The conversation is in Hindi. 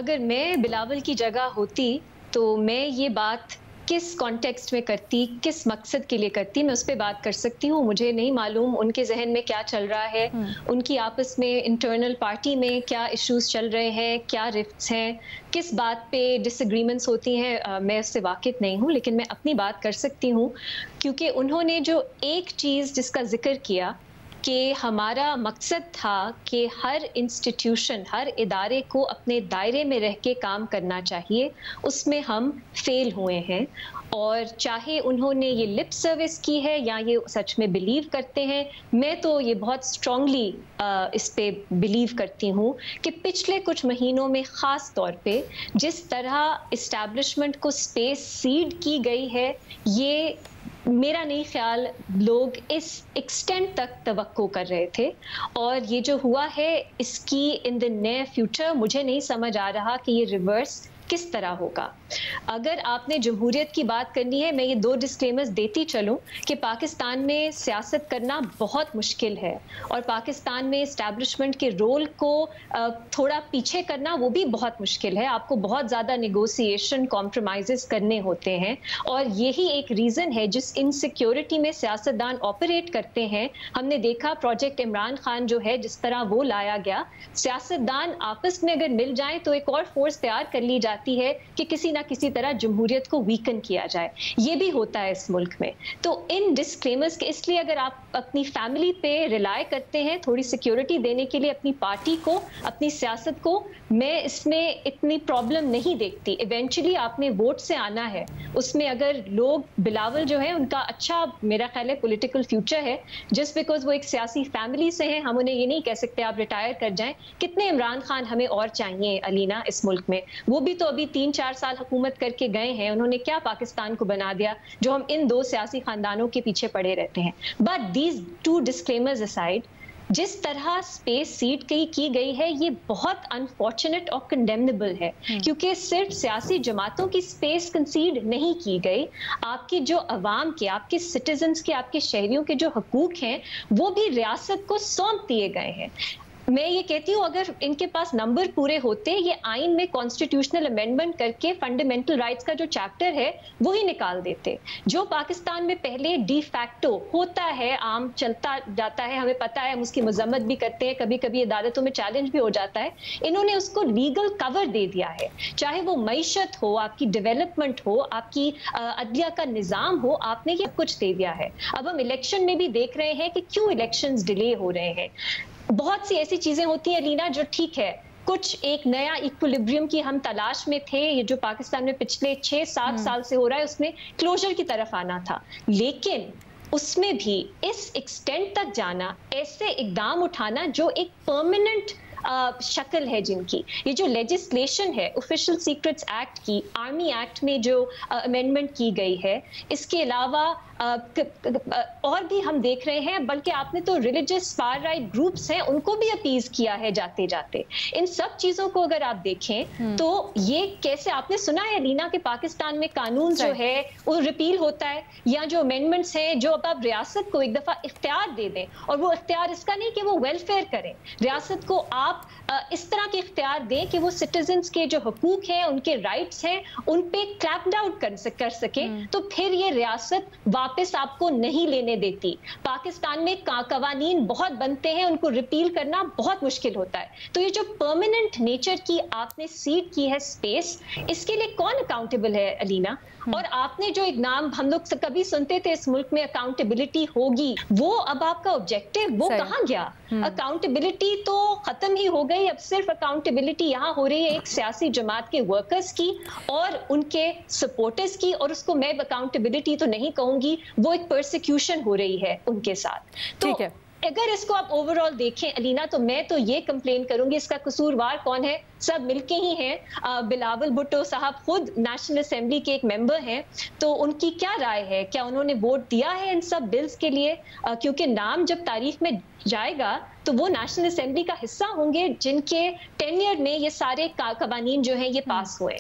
अगर मैं बिलावल की जगह होती तो मैं ये बात किस कॉन्टेक्स्ट में करती, किस मकसद के लिए करती, मैं उस पे बात कर सकती हूँ। मुझे नहीं मालूम उनके ज़हन में क्या चल रहा है, हुँ। उनकी आपस में इंटरनल पार्टी में क्या इश्यूज़ चल रहे हैं, क्या रिफ्ट्स हैं, किस बात पे डिसएग्रीमेंट्स होती हैं, मैं उससे वाकिफ़ नहीं हूँ, लेकिन मैं अपनी बात कर सकती हूँ क्योंकि उन्होंने जो एक चीज़ जिसका ज़िक्र किया कि हमारा मकसद था कि हर इंस्टीट्यूशन, हर इदारे को अपने दायरे में रह के काम करना चाहिए, उसमें हम फेल हुए हैं। और चाहे उन्होंने ये लिप सर्विस की है या ये सच में बिलीव करते हैं, मैं तो ये बहुत स्ट्रांगली इस पे बिलीव करती हूँ कि पिछले कुछ महीनों में ख़ास तौर पे जिस तरह इस्टेब्लिशमेंट को स्पेस सीड की गई है, ये मेरा नहीं ख्याल लोग इस एक्सटेंट तक तवक्को कर रहे थे। और ये जो हुआ है इसकी इन द नियर फ्यूचर मुझे नहीं समझ आ रहा कि ये रिवर्स किस तरह होगा। अगर आपने जमहूरियत की बात करनी है, मैं ये 2 डिस्क्लेमर्स देती चलूं कि पाकिस्तान में सियासत करना बहुत मुश्किल है और पाकिस्तान में एस्टैब्लिशमेंट के रोल को थोड़ा पीछे करना वो भी बहुत मुश्किल है। आपको बहुत ज़्यादा नेगोशिएशन, कॉम्प्रोमाइज़ेस करने होते हैं और यही एक रीज़न है जिस इनसिक्योरिटी में सियासतदान ऑपरेट करते हैं। हमने देखा प्रोजेक्ट इमरान खान जो है जिस तरह वो लाया गया, सियासतदान आपस में अगर मिल जाए तो एक और फोर्स तैयार कर ली जाती है कि किसी ना किसी तरह जमहूरियत को वीकन किया जाए। ये भी होता है इस मुल्क में। तो इन डिस्क्लेमर्स के इसलिए अगर आप अपनी फैमिली पे रिलाय करते हैं थोड़ी सिक्योरिटी देने के लिए अपनी पार्टी को, अपनी सियासत को, मैं इसमें इतनी प्रॉब्लम नहीं देखती। इवेंचुअली आपने वोट से आना है, उसमें अगर लोग बिलावल जो है उनका अच्छा मेरा ख्याल है पॉलिटिकल फ्यूचर है, जस्ट बिकॉज वो एक सियासी फैमिली से हैं, हम उन्हें ये नहीं कह सकते आप रिटायर कर जाएं। कितने इमरान खान हमें और चाहिए अलीना इस मुल्क में? वो भी तो अभी 3-4 साल हुकूमत करके गए हैं, उन्होंने क्या पाकिस्तान को बना दिया जो हम इन 2 सियासी खानदानों के पीछे पड़े रहते हैं। बट दीज 2 डिस्क्लेमर्स असाइड, जिस तरह स्पेस सीट की गई है ये बहुत अनफॉर्चुनेट और कंडेमनेबल है क्योंकि सिर्फ सियासी जमातों की स्पेस कंसीड नहीं की गई, आपकी जो अवाम के, आपके सिटीजन्स के, आपके शहरियों के जो हकूक हैं वो भी रियासत को सौंप दिए गए हैं। मैं ये कहती हूँ अगर इनके पास नंबर पूरे होते, ये आइन में कॉन्स्टिट्यूशनल अमेंडमेंट करके फंडामेंटल राइट्स का जो चैप्टर है वो ही निकाल देते, जो पाकिस्तान में पहले डी फैक्टो होता है, आम चलता जाता है, हमें पता है, हम उसकी मजम्मत भी करते हैं, कभी कभी अदालतों में चैलेंज भी हो जाता है। इन्होंने उसको लीगल कवर दे दिया है, चाहे वो मईशत हो, आपकी डेवलपमेंट हो, आपकी अदलिया का निज़ाम हो, आपने ये कुछ दे दिया है। अब हम इलेक्शन में भी देख रहे हैं कि क्यों इलेक्शंस डिले हो रहे हैं। बहुत सी ऐसी चीजें होती हैं लीना जो ठीक है, कुछ एक नया इक्विलिब्रियम की हम तलाश में थे, ये जो पाकिस्तान में पिछले 6-7 साल से हो रहा है उसमें क्लोजर की तरफ आना था, लेकिन उसमें भी इस एक्सटेंट तक जाना, ऐसे इकदाम उठाना जो एक परमानेंट शक्ल है जिनकी, ये जो लेजिस्लेशन है ऑफिशियल सीक्रेट्स एक्ट की, आर्मी एक्ट में जो अमेंडमेंट की गई है, इसके अलावा और भी हम देख रहे हैं, बल्कि आपने तो रिलीजियस फार राइट ग्रुप्स हैं उनको भी अपीज किया है जाते जाते। इन सब चीजों को अगर आप देखें तो ये कैसे, आपने सुना है लीना कि पाकिस्तान में कानून जो है वो रिपील होता है, या जो अमेंडमेंट्स हैं जो अब आप रियासत को एक दफा इख्तियार दे दें, और वो इख्तियार इसका नहीं कि वो वेलफेयर करें, रियासत को आप इस तरह के इख्तियार दें कि वो सिटीजन्स के जो हकूक हैं, उनके राइट्स हैं, उन पे क्लैप डाउन कर सके, तो फिर ये रियासत वापस आपको नहीं लेने देती। पाकिस्तान में कवानीन बहुत बनते हैं, उनको रिपील करना बहुत मुश्किल होता है। तो ये जो परमानेंट नेचर की आपने सीट की है स्पेस, इसके लिए कौन अकाउंटेबल है अलीना? और आपने जो एक नाम हम लोग कभी सुनते थे इस मुल्क में अकाउंटेबिलिटी होगी, वो अब आपका ऑब्जेक्टिव वो कहां गया? अकाउंटेबिलिटी तो खत्म ही हो गई। अब सिर्फ अकाउंटेबिलिटी यहाँ हो रही है एक सियासी जमात के वर्कर्स की और उनके सपोर्टर्स की, और उसको मैं अकाउंटेबिलिटी तो नहीं कहूंगी, वो एक परसिक्यूशन हो रही है उनके साथ। तो ठीक है, अगर इसको आप ओवरऑल देखें अलीना, तो मैं तो ये कंप्लेन करूंगी, इसका कसूरवार कौन है? सब मिलके ही हैं। बिलावल भुट्टो साहब खुद नेशनल असेंबली के एक मेंबर हैं, तो उनकी क्या राय है? क्या उन्होंने वोट दिया है इन सब बिल्स के लिए? क्योंकि नाम जब तारीख में जाएगा तो वो नेशनल असेंबली का हिस्सा होंगे जिनके टेन्योर में ये सारे कवानीन जो हैं ये पास हुए।